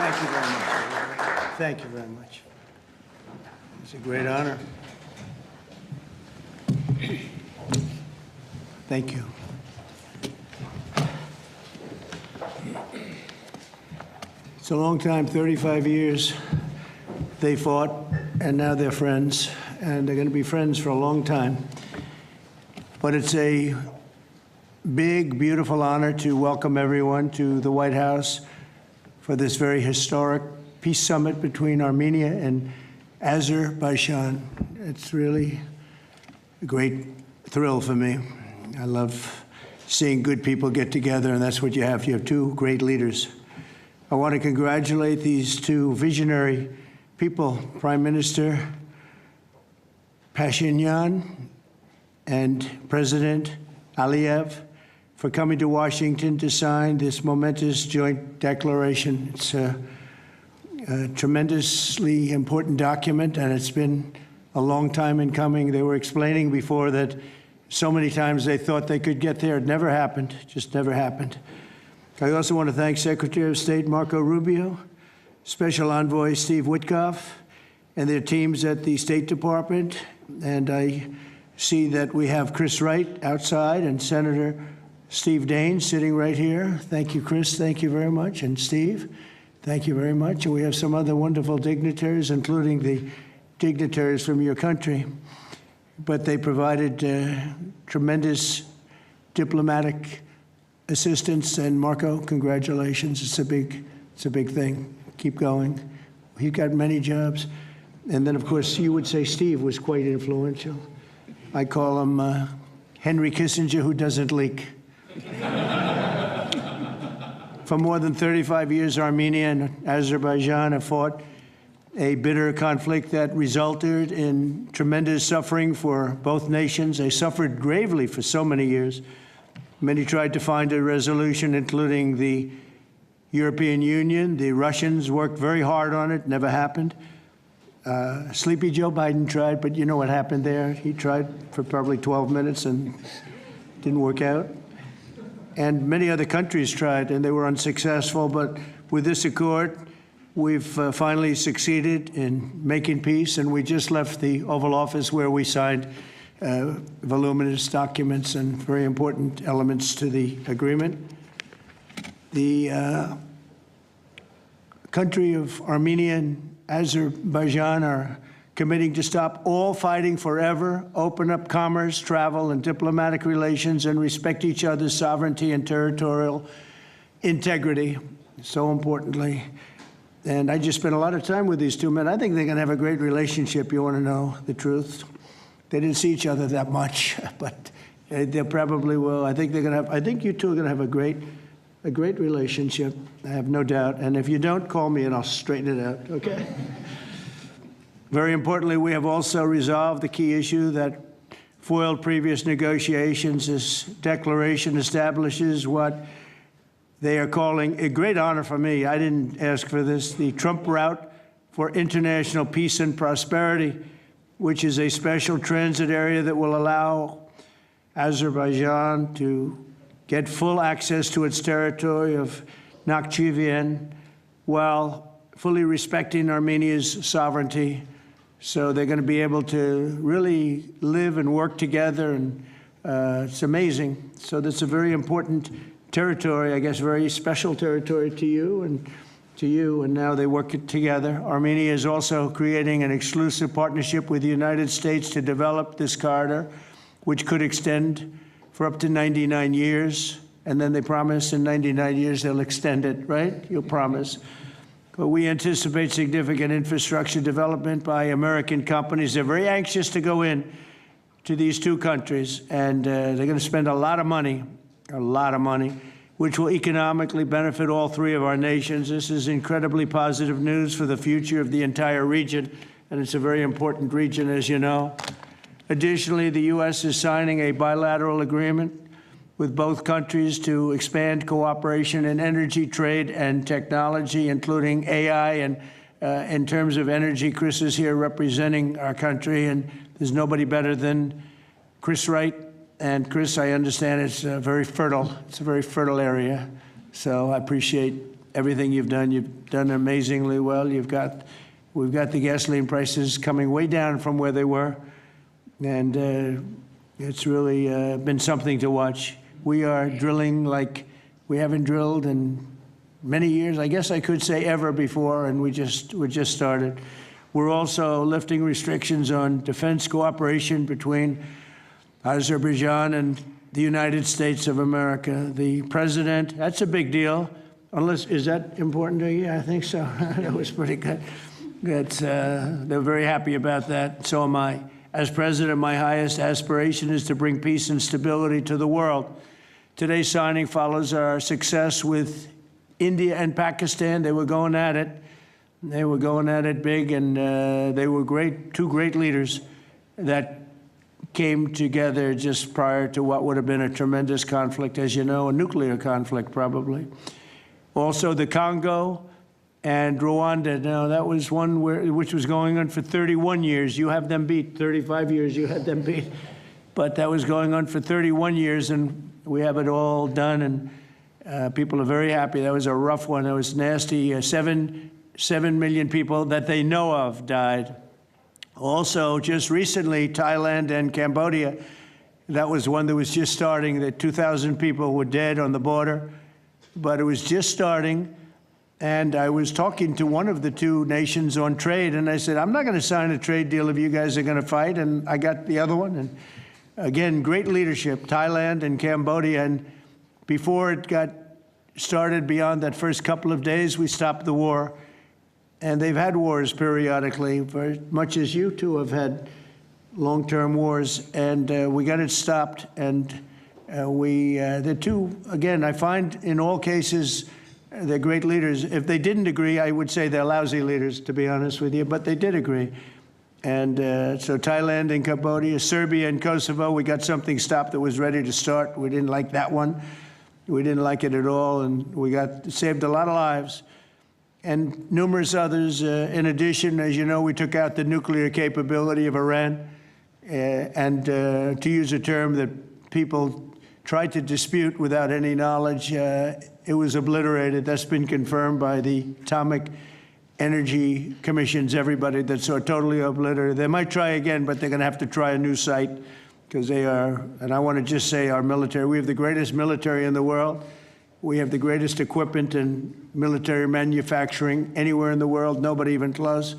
Thank you very much. Thank you very much. It's a great honor. Thank you. It's a long time, 35 years they fought, and now they're friends, and they're going to be friends for a long time. But it's a big, beautiful honor to welcome everyone to the White House for this very historic peace summit between Armenia and Azerbaijan. It's really a great thrill for me. I love seeing good people get together, and that's what you have. You have two great leaders. I want to congratulate these two visionary people, Prime Minister Pashinyan and President Aliyev, for coming to Washington to sign this momentous joint declaration. It's a tremendously important document, and it's been a long time in coming. They were explaining before that so many times they thought they could get there. It never happened, just never happened. I also want to thank Secretary of State Marco Rubio, Special Envoy Steve Witkoff, and their teams at the State Department. And I see that we have Chris Wright outside and Senator Steve Daines sitting right here. Thank you, Chris. Thank you very much. And Steve, thank you very much. And we have some other wonderful dignitaries, including the dignitaries from your country. But they provided tremendous diplomatic assistance. And Marco, congratulations. It's a big thing. Keep going. He got many jobs. And then, of course, you would say Steve was quite influential. I call him Henry Kissinger, who doesn't leak. For more than 35 years, Armenia and Azerbaijan have fought a bitter conflict that resulted in tremendous suffering for both nations. They suffered gravely for so many years. Many tried to find a resolution, including the European Union. The Russians worked very hard on it, never happened. Sleepy Joe Biden tried, but you know what happened there. He tried for probably 12 minutes and didn't work out. And many other countries tried, and they were unsuccessful. But with this accord, we've finally succeeded in making peace, and we just left the Oval Office where we signed voluminous documents and very important elements to the agreement. The country of Armenia and Azerbaijan are committing to stop all fighting forever, open up commerce, travel, and diplomatic relations, and respect each other's sovereignty and territorial integrity, so importantly. And I just spent a lot of time with these two men. I think they're going to have a great relationship. You want to know the truth? They didn't see each other that much, but they probably will. I think they're going to have. I think you two are going to have a great relationship. I have no doubt. And if you don't, call me and I'll straighten it out. Okay. Very importantly, we have also resolved the key issue that foiled previous negotiations. This declaration establishes what they are calling a great honor for me. I didn't ask for this. The Trump route for international peace and prosperity, which is a special transit area that will allow Azerbaijan to get full access to its territory of Nakhchivan while fully respecting Armenia's sovereignty. So they're going to be able to really live and work together, and it's amazing. So that's a very important territory, I guess, very special territory to you, and now they work together. Armenia is also creating an exclusive partnership with the United States to develop this corridor, which could extend for up to 99 years. And then they promise in 99 years they'll extend it, right? You'll promise. But we anticipate significant infrastructure development by American companies. They're very anxious to go in to these two countries, and they're going to spend a lot of money, which will economically benefit all three of our nations. This is incredibly positive news for the future of the entire region, and it's a very important region, as you know. Additionally, the U.S. is signing a bilateral agreement with both countries to expand cooperation in energy, trade, and technology, including AI. And in terms of energy, Chris is here representing our country, and there's nobody better than Chris Wright. And Chris, I understand it's very fertile. It's a very fertile area. So I appreciate everything you've done amazingly well. We've got the gasoline prices coming way down from where they were, and it's really been something to watch. We are drilling like we haven't drilled in many years, I guess I could say ever before, and we just started. We're also lifting restrictions on defense cooperation between Azerbaijan and the United States of America. The president, that's a big deal. Unless, is that important to you? I think so. That was pretty good. They're very happy about that. So am I. As president, my highest aspiration is to bring peace and stability to the world. Today's signing follows our success with India and Pakistan. They were going at it. They were going at it big, and they were great, two great leaders that came together just prior to what would have been a tremendous conflict, as you know, a nuclear conflict probably. Also the Congo and Rwanda. Now that was one which was going on for 31 years. You have them beat. 35 years you had them beat. But that was going on for 31 years, and we have it all done, and people are very happy. That was a rough one. That was nasty. 7 million people that they know of died. Also, just recently, Thailand and Cambodia, that was one that was just starting, that 2,000 people were dead on the border, but it was just starting. And I was talking to one of the two nations on trade, and I said, I'm not going to sign a trade deal if you guys are going to fight, and I got the other one. And again, great leadership, Thailand and Cambodia, and before it got started beyond that first couple of days, we stopped the war. And they've had wars periodically, very much as you two have had long-term wars, and we got it stopped. And the two, again, I find in all cases, they're great leaders. If they didn't agree, I would say they're lousy leaders, to be honest with you, but they did agree. And so Thailand and Cambodia, Serbia and Kosovo, we got something stopped that was ready to start. We didn't like that one. We didn't like it at all, and we saved a lot of lives. And numerous others. In addition, as you know, we took out the nuclear capability of Iran. And to use a term that people tried to dispute without any knowledge, it was obliterated. That's been confirmed by the Atomic Energy Commissions, everybody, that's totally obliterated. They might try again, but they're going to have to try a new site, because they are, and I want to just say our military, we have the greatest military in the world. We have the greatest equipment and military manufacturing anywhere in the world, nobody even close.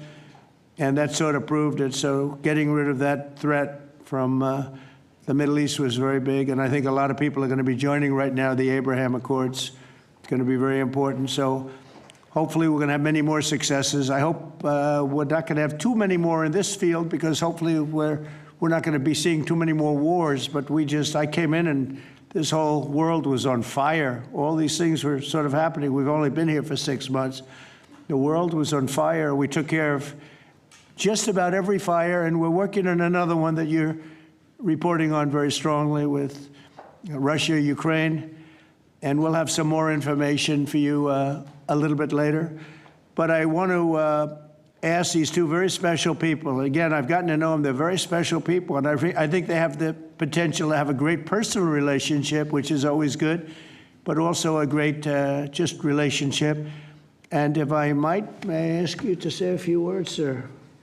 And that sort of proved it. So getting rid of that threat from the Middle East was very big. And I think a lot of people are going to be joining right now the Abraham Accords. It's going to be very important. So hopefully we're going to have many more successes. I hope we're not going to have too many more in this field, because hopefully we're not going to be seeing too many more wars. But I came in and this whole world was on fire. All these things were sort of happening. We've only been here for 6 months. The world was on fire. We took care of just about every fire, and we're working on another one that you're reporting on very strongly with Russia, Ukraine, and we'll have some more information for you a little bit later. But I want to ask these two very special people. Again, I've gotten to know them. They're very special people, and I think they have the potential to have a great personal relationship, which is always good, but also a great just relationship. And if I might, may I ask you to say a few words, sir?